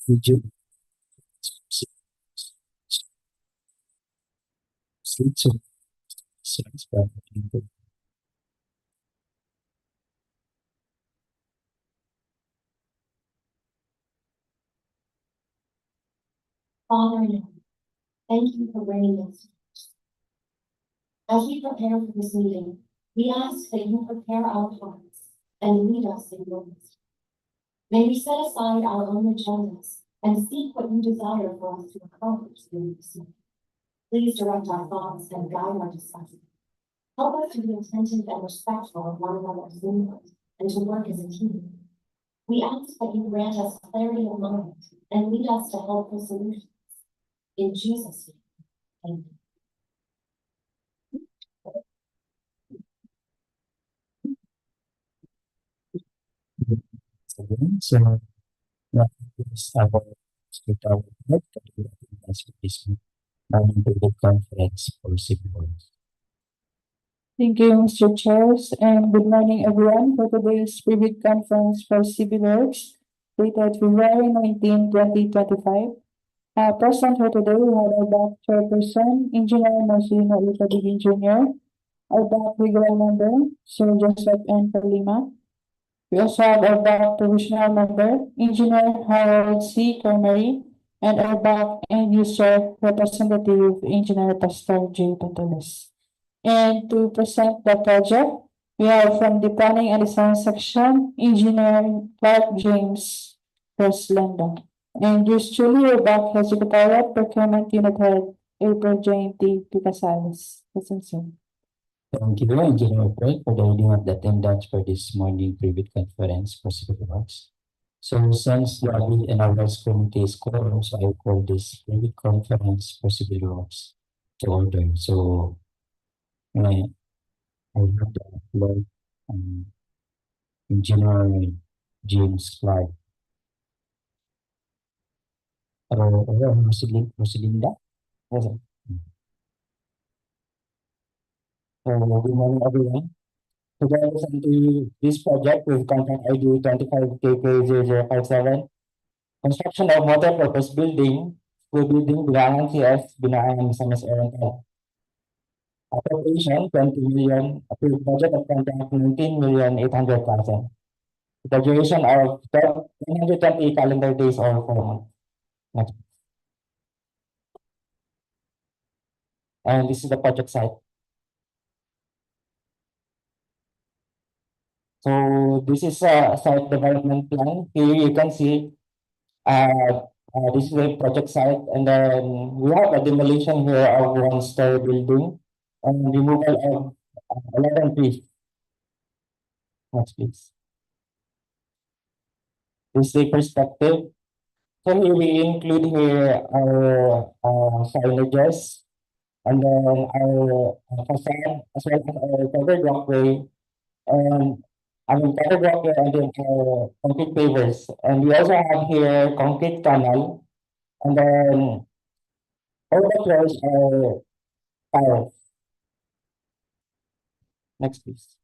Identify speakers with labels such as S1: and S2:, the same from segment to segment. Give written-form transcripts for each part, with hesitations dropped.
S1: Setuju. Setuju. Setuju.
S2: Father in heaven, thank you for bringing us. As we prepare for this meeting, we ask that you prepare our hearts and lead us in your wisdom. May we set aside our own agendas and seek what you desire for us to accomplish during this meeting. Please direct our thoughts and guide our discussion. Help us to be attentive and respectful of one another's input and to work as a team. We ask that you grant us clarity of mind and lead us to helpful solutions. In Jesus' name, amen.
S1: So, this our conference for civil.
S3: Thank you, Mr. Chairs, and good morning, everyone, for today's private conference for civil works dated February 19, 2025. Present here today, we have our DAC Chairperson, Engineer Marcelino Licabigin Jr., our DAC Regular Member, Sir Joseph N. Kalima. We also have our DAC Provisional Member, Engineer Harold C. Carmery, and our DAC End User Representative, Engineer Pastor J. Patulis. And to present the project, we have from the Planning and Design Section, Engineer Clark James Roslanda. And yours truly, your back has Secretariat, Procurement Unit Head, April Jane T. Picasalis. Listen soon.
S1: Thank you, Engineer Craig, for the reading of the attendance for this morning private conference for civil works. So since the audit and awards committee is quorum, so I call this private conference for civil works to order. So I have the floor, Engineer James Clark. Rosalinda? Yes, sir. So good morning, everyone. To listen to this project with contract ID 25KK0057, construction of multi-purpose building, school building, Binuangan CS, Binuangan Misamis Oriental. Appropriation 20 million, approved budget of contract 19,800,000. The duration of 120 calendar days or 4 months. Next. And this is the project site. So this is a site development plan. Here you can see this is the project site, and then we have a demolition here of one-story building and removal of 11 trees. Next, please. This is the perspective. So here we include here our signages, and then our facade, as well as our covered walkway, and covered walkway, and then our concrete pavers. And we also have here concrete tunnel, and then all the floors are tiles. Next, please.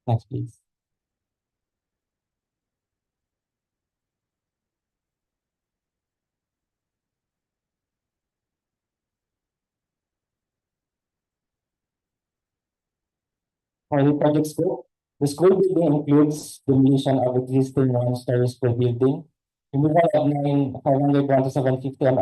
S1: Next, please. For the project scope, the school building includes demolition of existing one-story school building, removal of 9,501 to 750 and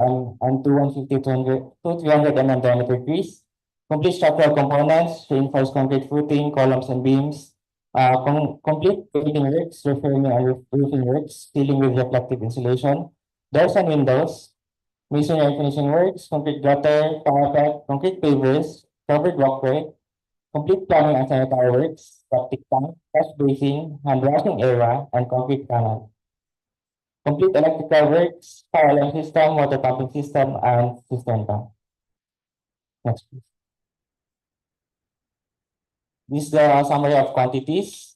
S1: 250 to 300 diameter trees, complete structural components, reinforced concrete footing, columns and beams, complete painting works, reframing and roofing works, ceiling with reflective insulation, doors and windows, masonry finishing works, complete gutter, parapet, concrete pavers, covered walkway, complete plumbing and sanitary works, septic tank, wash basin, hand washing area, and concrete canal. Complete electrical works, fire alarm system, water pumping system, and cistern tank. Next, please. This is the summary of quantities.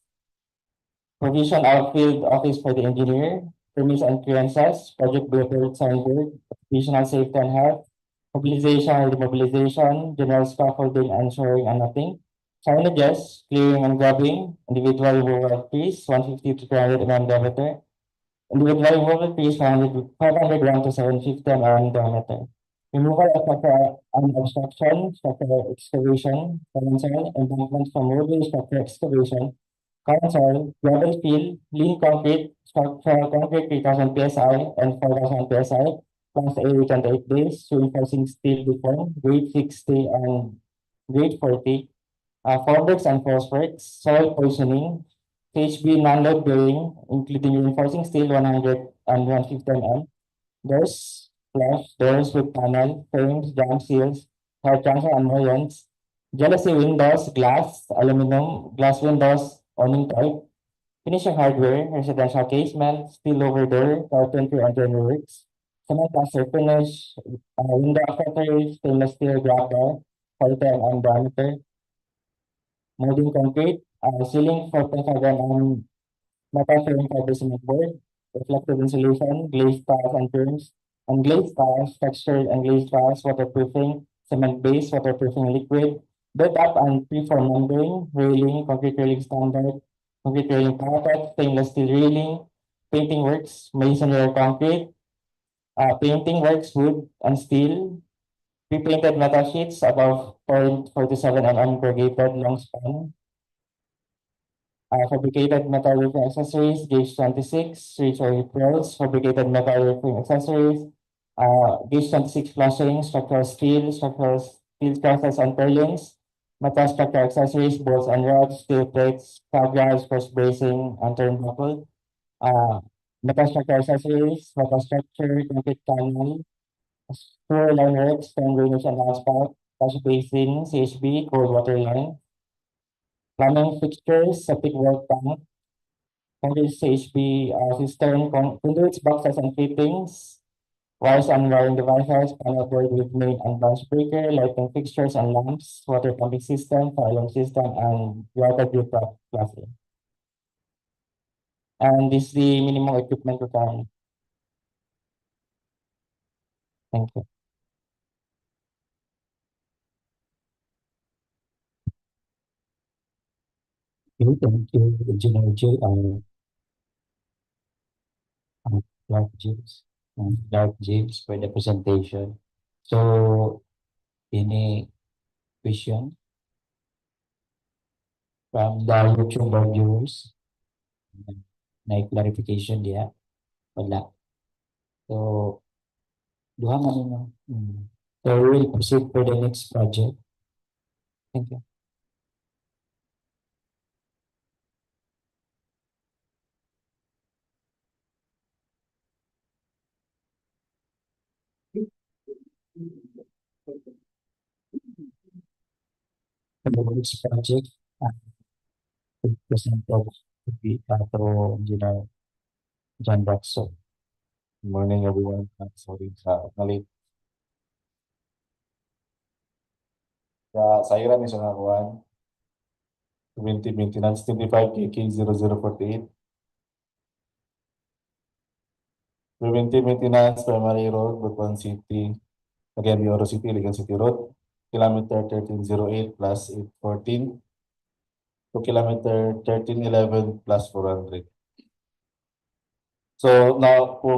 S1: Provision of field office for the engineer, permits and clearances, project builder signboard, occupational safety and health, mobilization and demobilization, general scaffolding and shoring and nothing, signages, clearing and grubbing, individual removal of trees, 150 to 200 mm diameter, individual removal trees, 500 grams to 750 mm diameter. Removal of structural and obstruction, structural excavation, financial embankment from roadway structural excavation, council, gravel fill, lean concrete, structural concrete 3000 PSI and 4000 PSI, class A 28 days, reinforcing steel deform, grade 60 and grade 40, formworks and falseworks, soil poisoning, HB non-load bearing, including reinforcing steel 100 and 150 mm, doors, flush, doors with panel, frames, jam seals, hard transfer and mullions, jealousy windows, glass, aluminum, glass windows, awning type, finishing hardware, residential casement, steel over door, carpentry and joinery works, cement plaster finish, window accessories, stainless steel grabber, 40 mm diameter, molding concrete, ceiling 4.5 mm metal frame fiber cement board, reflective insulation, glazed tiles and terms, unglazed tiles, textured and glazed tiles, waterproofing, cement base, waterproofing liquid, built up and preform membrane, railing, concrete railing standard, concrete railing parapet, stainless steel railing, painting works, masonry or concrete, painting works, wood and steel, pre-painted metal sheets above 0.47 mm corrugated long span, fabricated metal roofing accessories, gauge 26, reach or pearls, fabricated metal roofing accessories, gauge 26 flashing, structural steel trusses and purlins, metal structural accessories, bolts and rods, steel plates, cables, cross bracing, and turnbuckle, metal structural accessories, metal structure, concrete canal, sewer line works, stone drainage and asphalt, wash basin, CHB, cold water line, plumbing fixtures, septic well tank, concrete CHP cistern, conduits, boxes and fittings, wires and wiring devices, panel board with main and branch breaker, lighting fixtures and lamps, water pumping system, fire alarm system, and water group classing. And this is the minimum equipment requirement. Thank you.
S4: Thank you, Engineer Jill and Clark James for the presentation. So, any question from the YouTube viewers? Na clarification dia? Wala. So, duha man nino. So, we'll proceed for the next project. Thank you. For the next project, present of the Engineer John Baxo.
S5: Good morning, everyone. Sorry sa nalit. Sa iran ni sa nakuan. Preventive maintenance 25 KK 0048. Preventive maintenance primary road, Butuan City, again, Oro City, Iligan City Road, kilometer 1308 plus 814 to kilometer 1311 plus 400. So now for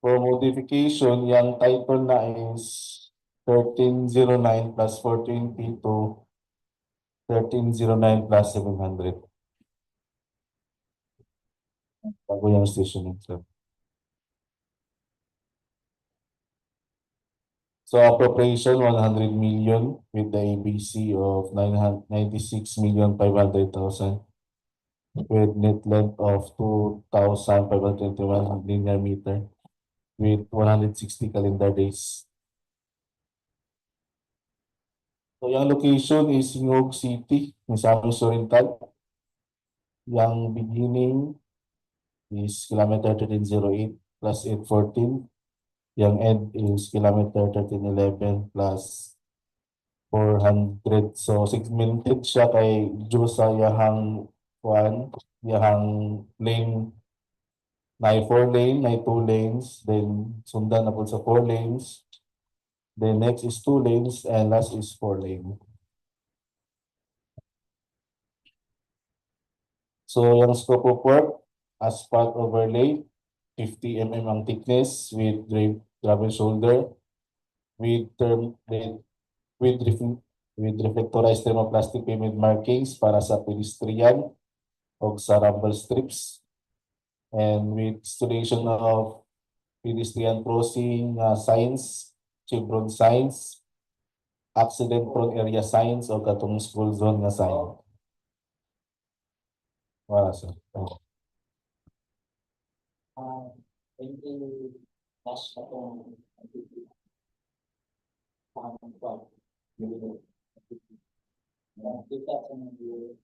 S5: modification, yung title na is 1309 plus 420 to 1309 plus 700. Bago yung station itself. So appropriation 100 million with the ABC of 96,500,000 with net length of 2,521 linear meter with 160 calendar days. So yung location is Ngog City, Misamis Oriental. Yung beginning is kilometer 1308 plus 814. Yung end is kilometer 1311 plus 400. So segmented siya kay due sa yahang lane na 4 lane, na 2 lanes, then sundan na po sa 4 lanes. Then next is 2 lanes and last is 4 lane. So yung scope of work, asphalt overlay, 50 mm ang thickness with gravel shoulder, with reflectorized thermoplastic pavement markings para sa pedestrian o sa rumble strips, and with installation of pedestrian crossing signs, chevron signs, accident prone area signs o katong school zone nga sign. Wala sir.
S4: Thank you. Last na itong kita sa mga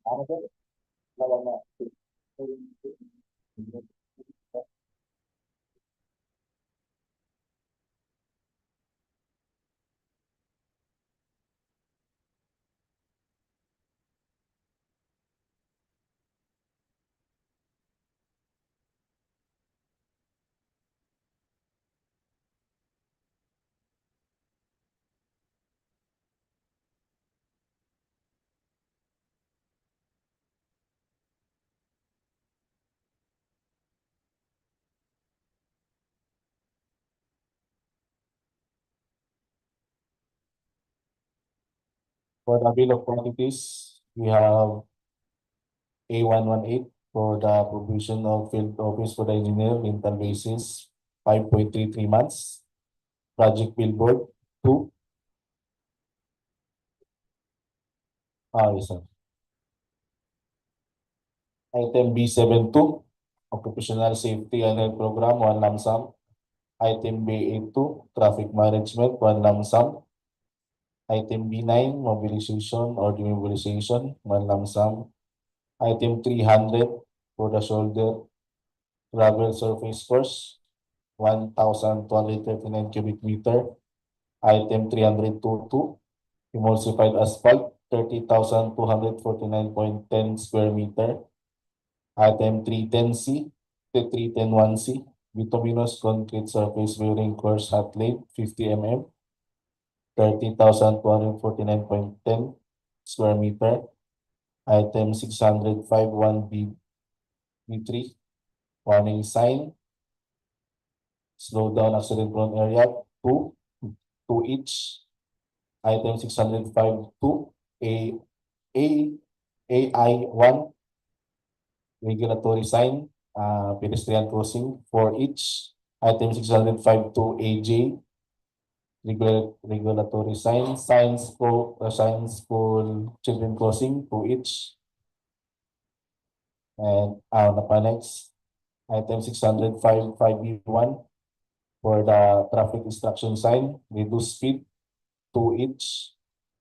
S4: ano ba? Wala na.
S5: For the bill of quantities, we have A118 for the provision of field office for the engineer, rental basis, 5.33 months. Project billboard, 2. Yes, sir. Item B72, occupational safety and health program, 1 lump sum. Item B82, traffic management, 1 lump sum. Item B9, mobilization or demobilization, 1 lump sum. Item 300 for the shoulder gravel surface course, 1,239 cubic meter. Item 322, emulsified asphalt, 30,249.10 square meter. Item 310C, 310-1C, bituminous concrete surface bearing course hot length, 50 mm, 30,249.10 square meter. Item 605-1B, B3, warning sign, slow down accident prone area, 2 each. Item 605-2, AI1, regulatory sign, pedestrian crossing, 4 each. Item 605-2, AJ, regulatory sign, science school children crossing, 2 each. And next, item 605-5B1 for the traffic instruction sign, reduce speed, 2 each.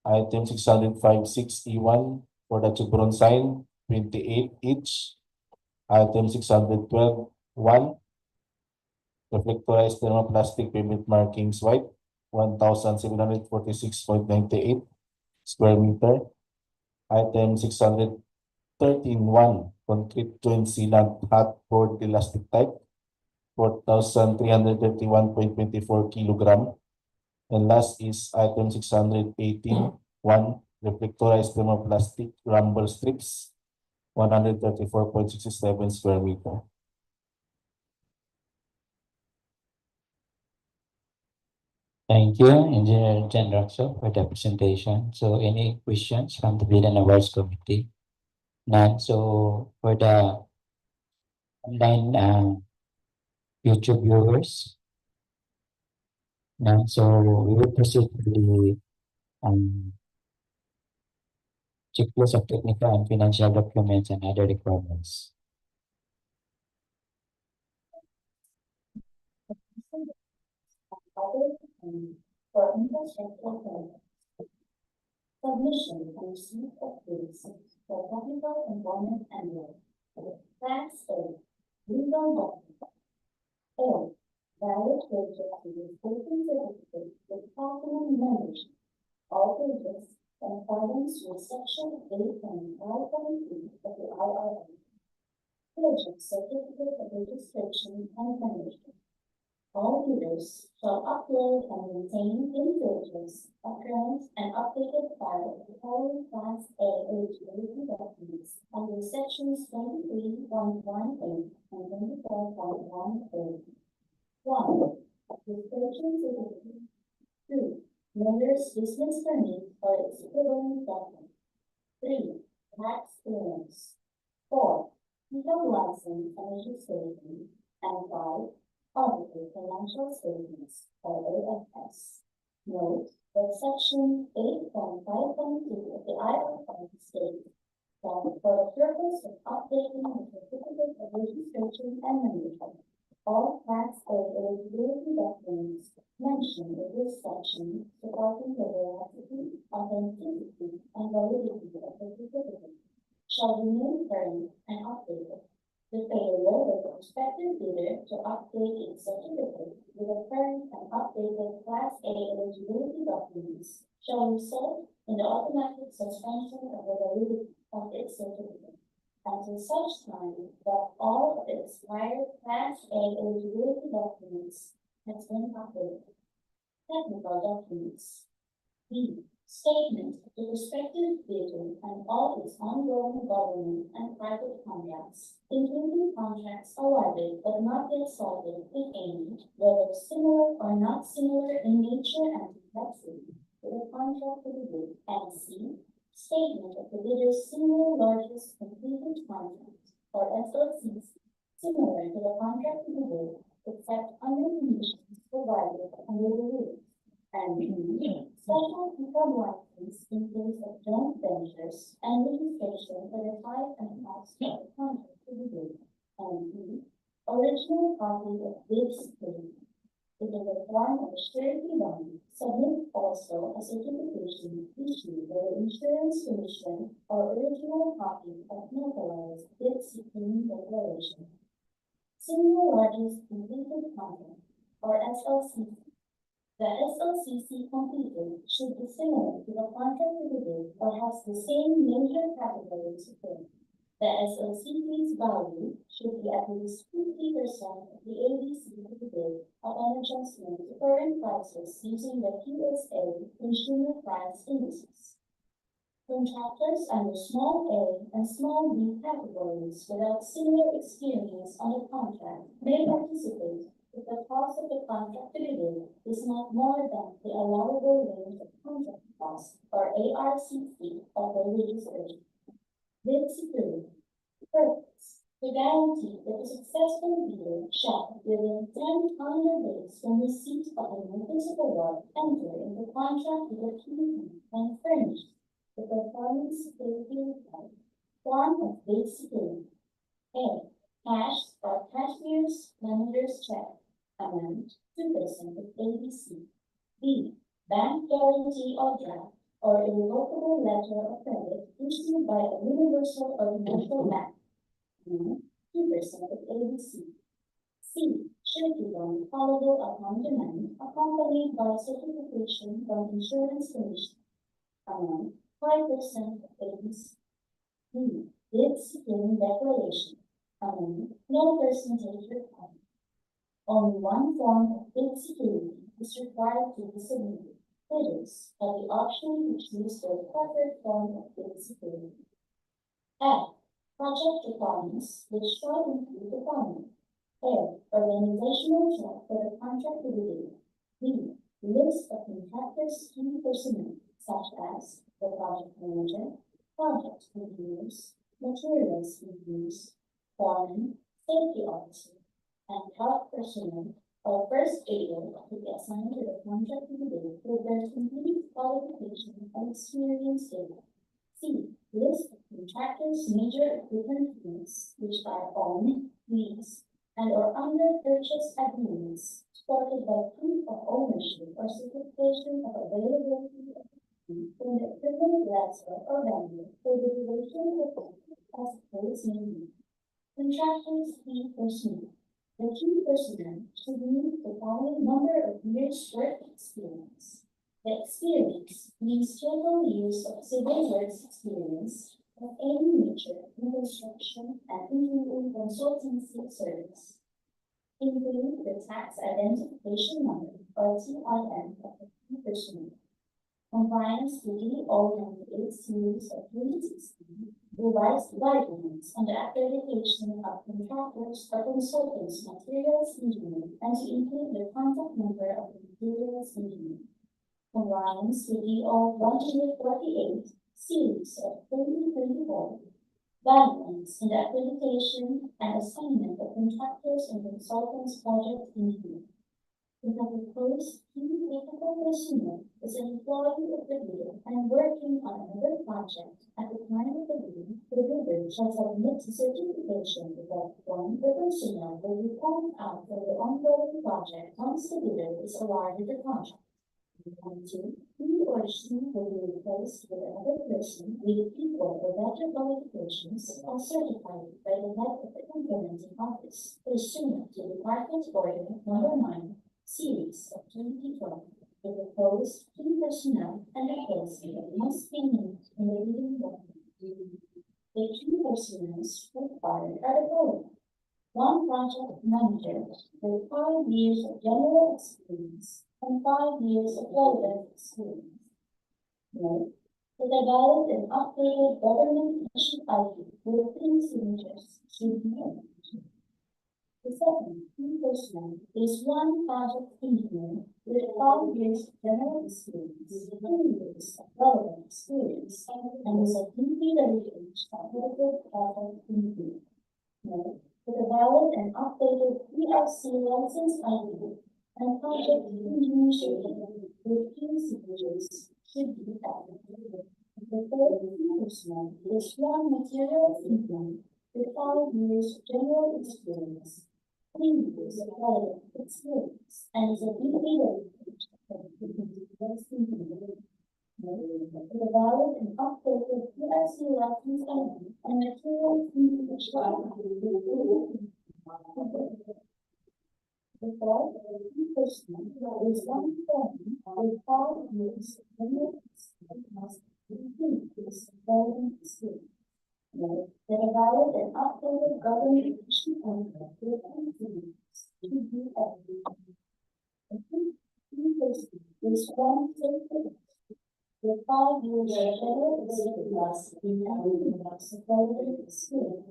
S5: Item 605-6E1 for the chevron sign, 28 each. Item 612-1, reflectorized thermoplastic pavement markings white, 1,746.98 square meter. Item 613-1, concrete joint sealant hot board elastic type, 4,331.24 kilogram. And last is item 618-1, reflectorized thermoplastic rumble strips, 134.67 square meter.
S4: Thank you, Engineer Jan Raxo, for the presentation. So any questions from the Bill and Awards Committee? None. So for the online YouTube viewers, none. So we will proceed to the checklist of technical and financial documents and other requirements.
S2: For infrastructure projects. Submission and receipt of bids for technical component and work. Class A, legal document. A, valid purchase to the spoken certificate with platinum membership. All pages in accordance with section 8.5.3 of the IRA. Purchase certificate of registration and membership. All bidders shall upload and maintain in pages a current and updated file of the following Class A eligibility documents under sections 23.18 and 24.18. 1. Registration certificate. 2. Mayor's business permit or its equivalent document. 3. Tax clearance. 4. Legal license and registration. And 5. Audited financial statements or AFS. Note that section 8.5.2 of the IRA states that for the purpose of updating the certificate of registration and membership, all Class A eligibility documents mentioned in this section supporting the veracity, authenticity, and validity of the certificate shall remain current and updated. The failure of the prospective bidder to update its certificate with a current and updated Class A eligibility documents shall result in the automatic suspension of the validity of its certificate until such time that all of the expired Class A eligibility documents has been updated. Technical documents. B. Statement of the prospective bidder and all its ongoing government and private contracts, including contracts awarded but not yet started, if any, whether similar or not similar in nature and complexity to the contract to be bid. And C. Statement of the bidder's single largest completed contract, or SLCs, similar to the contract to be bid, except under conditions provided under the rules. And B. Special income license in case of joint ventures and registration for the type and cost of the contract to be bid. And B. Original copy of bid certificate. If in the form of a surety bond, submit also a certification issued by the Insurance Commission or original copy of notarized bid seeking declaration. Single largest completed contract or SLCC. The SLCC completed should be similar to the contract to be bid or has the same major categories of bid. The SLCC's value should be at least 50% of the ADC to be bid upon adjustment to current prices using the QSA Consumer Price Indices. Contractors under small A and small B categories without similar experience on the contract may participate if the cost of the contract to be bid is not more than the allowable range of contract cost or ARCC of the registration. Bid security. Purpose. To guarantee that the successful bidder shall, within 10 calendar days from receipt of a notice of award, enter into contract with the community and furnish the performance security required. Form of bid security. A. Cash or cashier's manager's check. Amount 2% of ABC. B. Bank guarantee or draft or irrevocable letter of credit issued by a universal or commercial bank. Amount 2% of ABC. C. Surety bond callable upon demand, accompanied by certification from Insurance Commission. Amount 5% of ABC. D. Bid securing declaration. Amount no percentage required. Only one form of bid security is required to be submitted. Bidders have the option to choose their preferred form of bid security. F. Project requirements, which shall include the following. A. Organizational chart for the contract to be bid. B. List of contractors' key personnel, such as the project manager, project engineers, materials engineers, foreman, safety officer, and health personnel or first aider to be assigned to the contract to be bid with their complete qualification and experience data. C. List of contractors' major equipment fees which are owned, leased, and or under purchase agreements supported by proof of ownership or certification of availability of equipment from the equipment lessor or vendor for the duration of the contract as the case may be. Contractors' fee personnel. The key personnel should meet the following number of years' work experience. The experience means total years of civil works experience of any nature in construction and including consultancy service, including the tax identification number or TIN of the key personnel. Compliance with DEO 98 series of 2016 revised guidelines on the accreditation of contractors or consultants materials engineer and to include the contact number of the materials engineer. Compliance with DEO 148 series of 2024 guidelines in the accreditation and assignment of contractors and consultants project engineer. We have proposed key technical personnel is an employee of the bidder and working on another project at the time of the bid, the bidder shall submit certification that one, the personnel will be called out for the ongoing project once the bidder is awarded the contract. And two, he or she will be replaced with another person with equal or better qualifications or certified by the head of the implementing office pursuant to Department Order Number 9. Series of 2012, the proposed key personnel and replacement must be named in the leading document. The key personnel required are the following: one project manager with 5 years of general experience and 5 years of relevant experience. Note, with a valid and updated government issued ID with 3 signatures should be named. The second key personnel is one project engineer with 5 years of general experience, 2 years of relevant experience, and is a DPWH project engineer. Note, with a valid and updated PRC license ID and project engineer certificate with 2 signatures should be added. The third key personnel is one materials engineer with 5 years of general experience, 3 years of relevant experience, and is a DPWH with a valid and updated PRC license ID and materials engineer certificate. The fourth key personnel is one person with 5 years of general experience, 3 years of relevant experience. That a valid and updated government issued contract with entities to be added. The fifth key person is one safety with 5 years of general experience in areas of relevant experience.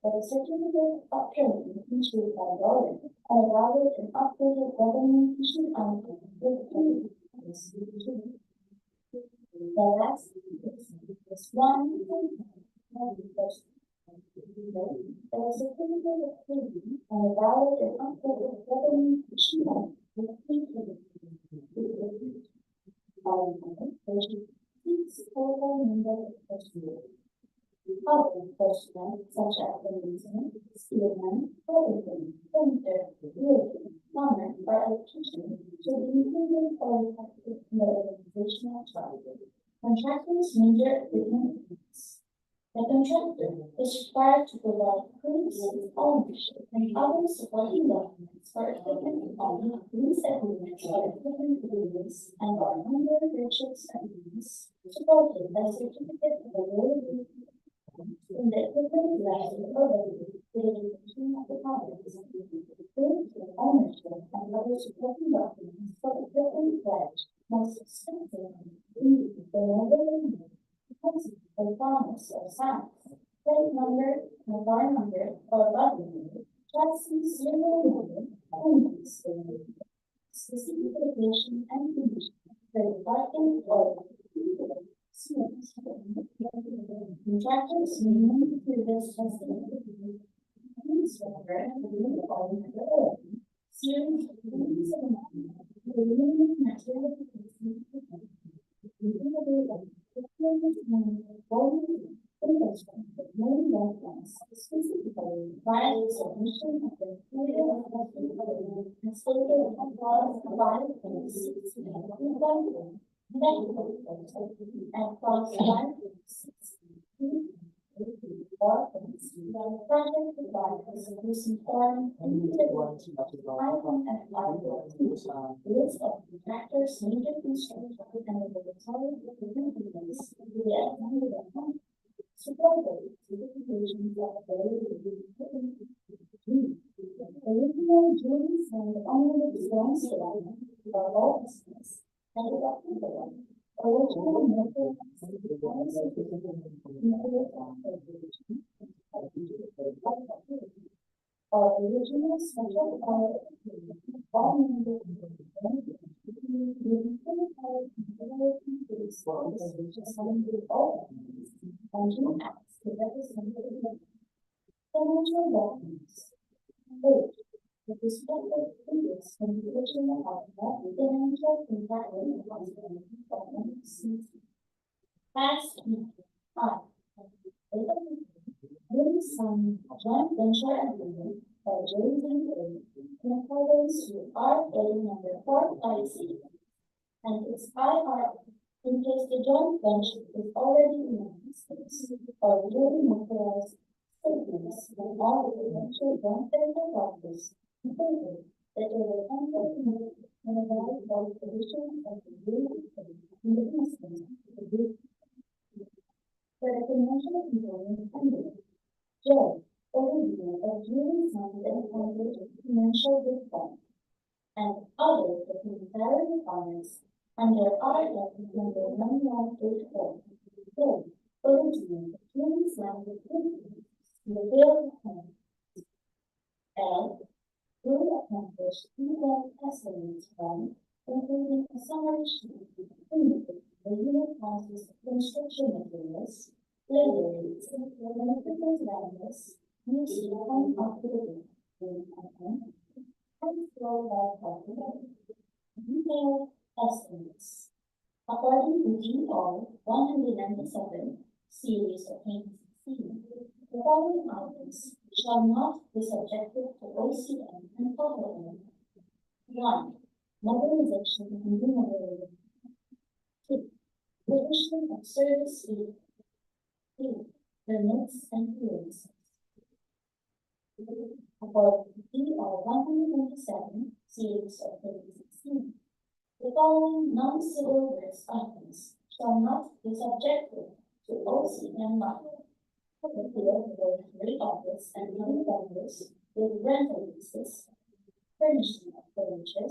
S2: That a certificate of training issued by government and a valid and updated government issued contract with entities to be added. The last is one person. There is a certificate of training and a valid and updated government issued with total number of personnel. Other personnel such as the maintenance, steelman, welding, painter, builder, plumber, or electrician should be included or reflected in the organizational chart. Contractors' major equipment fees. The contractor is required to provide proofs of ownership and other supporting documents for equipment owned, lease agreements for equipment agreements, and or under purchase agreements supported by certificate of availability in the equipment license or verification of the properties, proof of ownership and other supporting documents for equipment pledge most expensive in the number the promise of sound, plate number, mobile number, or body number, chassis serial number, engine state, specific location and condition, the department or contractors minimum previous testing, series of material submission of the period of the and stated on clause 5.6 and clause 5.6 or the project requires misinformed list of contractors, major construction and the total improvements to the supported certifications of the original duties and only response to all business and the original method or original special or financial documents. Eight, with respect to previous communication of financial impact past doing some joint venture agreement or JV in accordance with RA number 456 and its IR in case the joint venture is already in existence or duly authorized statements and all the eventual joint venture partners included that they will enter into and evaluate the conditions of the group in the instance of the group. For the financial component under J. Overview of duly signed and appointed financial group fund and other documentary requirements under RF number 1184. J. Overview of duly signed and appointed in the field of L. Duly accomplished event estimates fund, including a summary sheet indicating the unit costs of construction materials, labor rates, electrical values, used to fund operating and flow by detailed estimates. According to DEO 197, series of 2016, the following items shall not be subjected to OCM and Procurement. 1. Modernization and remodeling. 2. Provision of service fee. 3. Permits and clearances. According to DEO 127, series of 2016, the following non-civil works items shall not be subjected to OCM model. The field for rate office and money vendors with rental leases, furnishing of furniture,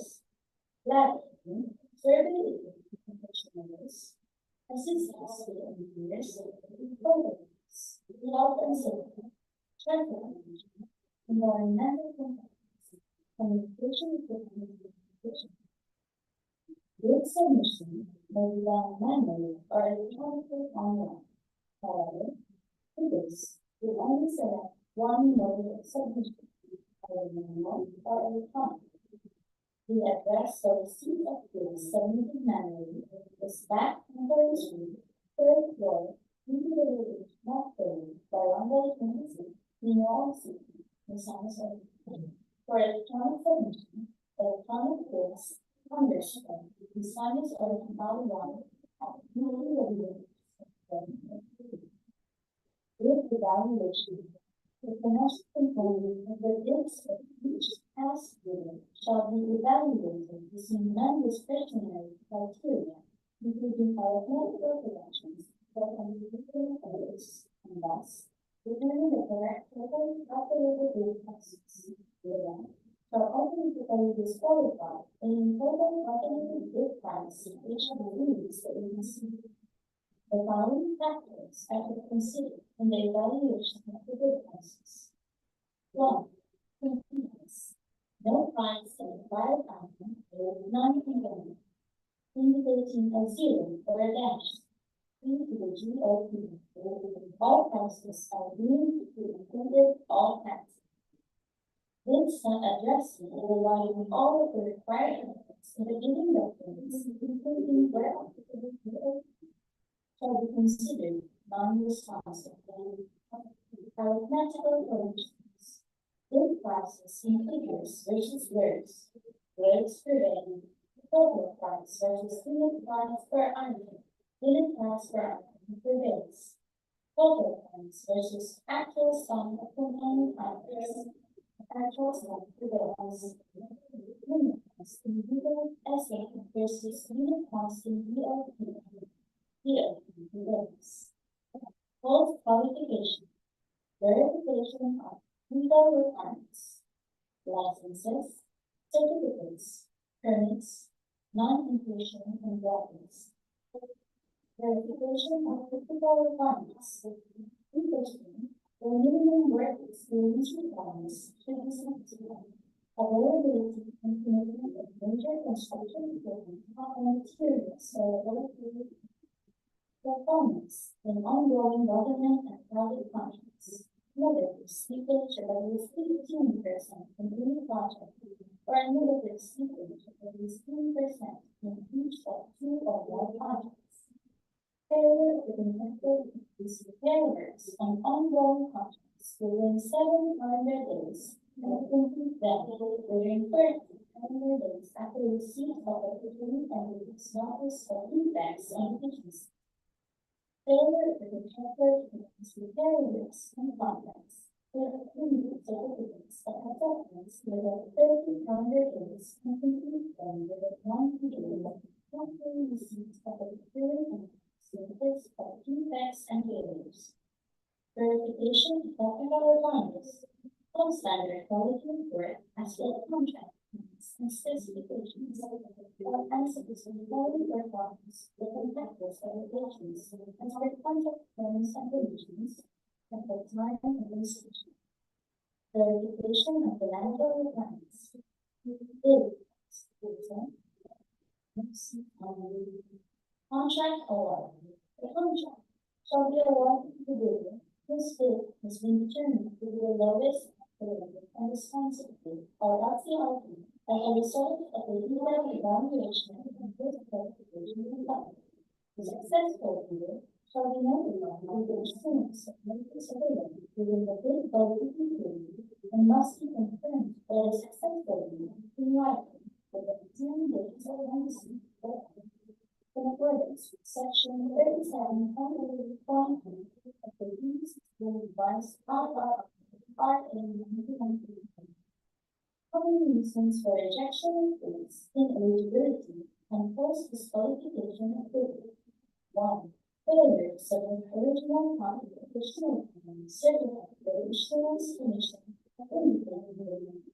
S2: laddering, survey professionals, assistance to engineers, programs, health and safety, traffic management, environmental compliance, communication equipment communication. This submission may be done manually or electronically online. However, this will only select one mode of submission, either manual or electronic. The address for receipt of goods submitted manually is back on the street, third floor, DPWH by 126, Binuangan City, Misamis Oriental. For electronic submission, electronic goods underscore Misamis Oriental 1 at DPWH. With evaluation, the financial component of the gifts of each past year shall be evaluated using non-discretionary criteria, including arithmetical predictions that can be different others, and thus determine the correct total calculated rate taxes. Shall ultimately disqualify any total calculated rate tax which believes the agency. The following factors are to be considered in the evaluation of the bid process. 1. Completeness. No price in the prior item is non-convenient, indicating a zero or a dash. Due to the GOP, all prices are deemed to include all taxes. This not addressing or relying all of the required elements in the given documents, including where applicable, shall be considered non-responsive. Arithmetical corrections. Bid prices in figures versus words. Words per day. Total price versus unit price per item. Unit price per item per base. Total price versus actual sum of component items. Actual sum per base. Unit cost in DPWH versus unit cost in DEO. DEO per base. Post qualification. Verification of legal requirements, licenses, certificates, permits, non-completion and documents. Verification of legal requirements. Interesting, the minimum work experience requirements should be satisfied. Availability and commitment of major construction equipment and materials availability. Performance in ongoing government and private contracts. Negative seepage of at least 15% in any project, or a negative seepage of at least 10% in each of two or more projects. Failure of ineffective repair works on ongoing projects within 700 days and complete them within 300 days after receipt of a procurement entity's notice of defects and deficiencies. Failure of ineffective repair works and contracts with accumulated certificates of acceptance within 300 days and complete them within 90 days after receipt of a procurement entity's notice of defects and failures. Verification of technical requirements. Substandard quality of work as well as contract and specifications or answers to quality performance with effective obligations as per contract terms and conditions and for time and administration. Verification of financial requirements. Contract award. The contract shall be awarded to the bidder whose bid has been determined to be the lowest and responsibility or LCRP as a result of the detailed evaluation and good clarification conducted. The successful bidder shall be notified of the issuance of notice of award within the bid validity period and must be confirmed by the successful bidder in writing for the 10 days of receipt of in accordance with section 37.1 of the revised RA 1993. Common reasons for rejection includes ineligibility and post disqualification of bidder. 1. Failure to submit original copy of additional documents certified by the Issuance Commission of independent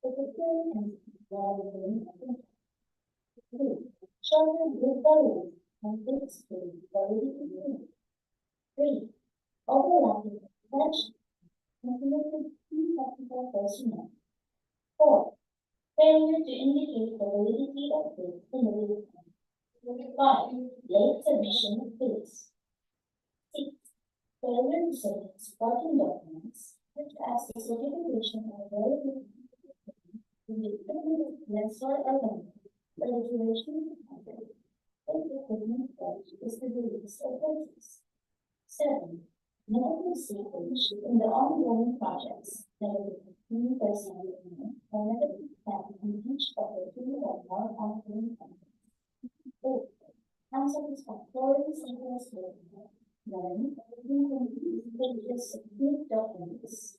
S2: the procuring entity while within the 2. Shorter bid validity and fixed bid validity period. 3. Overlapping inspection and connected key technical personnel. 4. Failure to indicate the validity of bid in the bid plan. 5. Late submission of bids. 6. Failure to submit supporting documents such as the certification of validity in the equipment lessor or vendor. The duration of the contract, if the equipment pledge is the release of purchase. 7. Negative seepage in the ongoing projects, negative 15% or negative 10 in each of the 2 or more ongoing contracts. 8. Unsatisfactory sequence work. 9. Incomplete pages of good documents.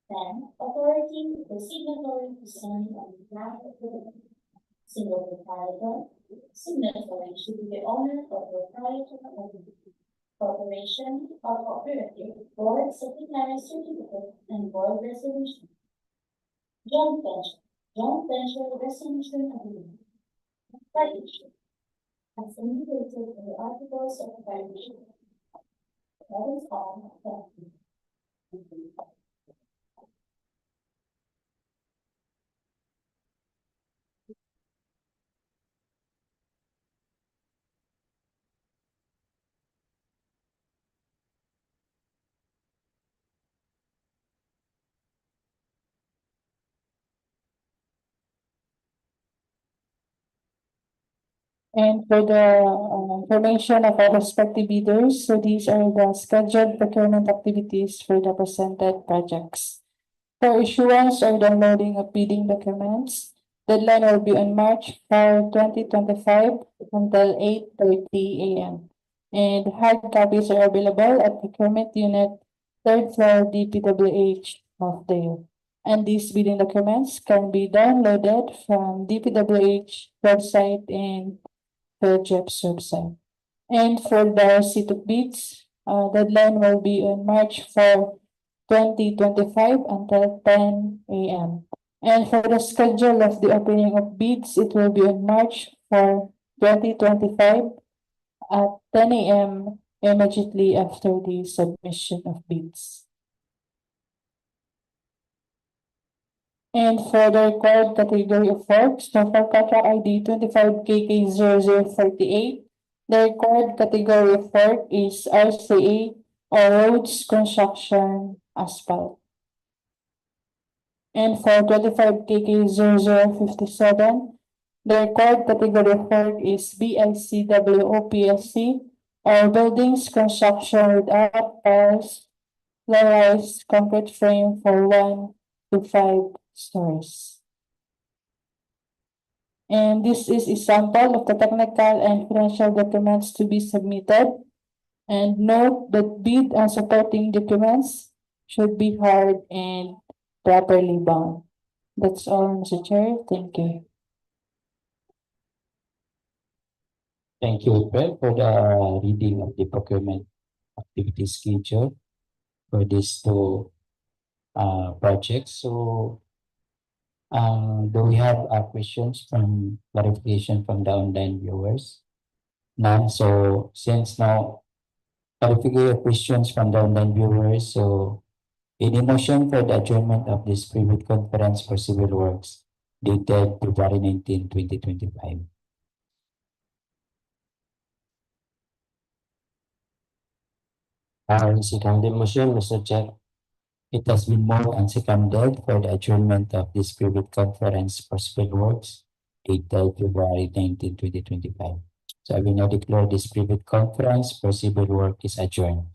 S2: 10. Authority or signatory to sign on behalf of the single proprietor. Signatory should be the owner or proprietor of the corporation or cooperative, board secretary certificate, and board resolution. Joint venture. Joint venture resolution agreement. Partnership. As indicated in the articles of partnership. That is all. Thank you.
S3: And for the information of our respective bidders, so these are the scheduled procurement activities for the presented projects. For issuance or downloading of bidding documents, deadline will be on March 4, 2025 until 8:30 a.m. And hard copies are available at Procurement Unit, third floor DPWH of DEO. And these bidding documents can be downloaded from DPWH website and the JEP's website. And for the receipt of bids, deadline will be on March 4, 2025 until 10 a.m. And for the schedule of the opening of bids, it will be on March 4, 2025 at 10 a.m. immediately after the submission of bids. And for the required category of works, the for contract ID 25KK0048, the required category of work is RCA or roads, construction, asphalt. And for 25KK0057, the required category of work is BICWOPSC or buildings construction without walls, low-rise concrete frame for 1 to 5 stories. And this is a sample of the technical and financial documents to be submitted. And note that bid and supporting documents should be hard and properly bound. That's all, Mr. Chair. Thank you.
S4: Thank you, April, for the reading of the procurement activity schedule for these two projects. So, do we have questions from clarification from the online viewers? None. So, since now clarification questions from the online viewers, so any motion for the adjournment of this private conference for civil works dated February 19, 2025. Seconded motion, Mr. Chair. It has been moved and seconded for the adjournment of this private conference for civil works dated February 19, 2025. So I will now declare this private conference for civil work is adjourned.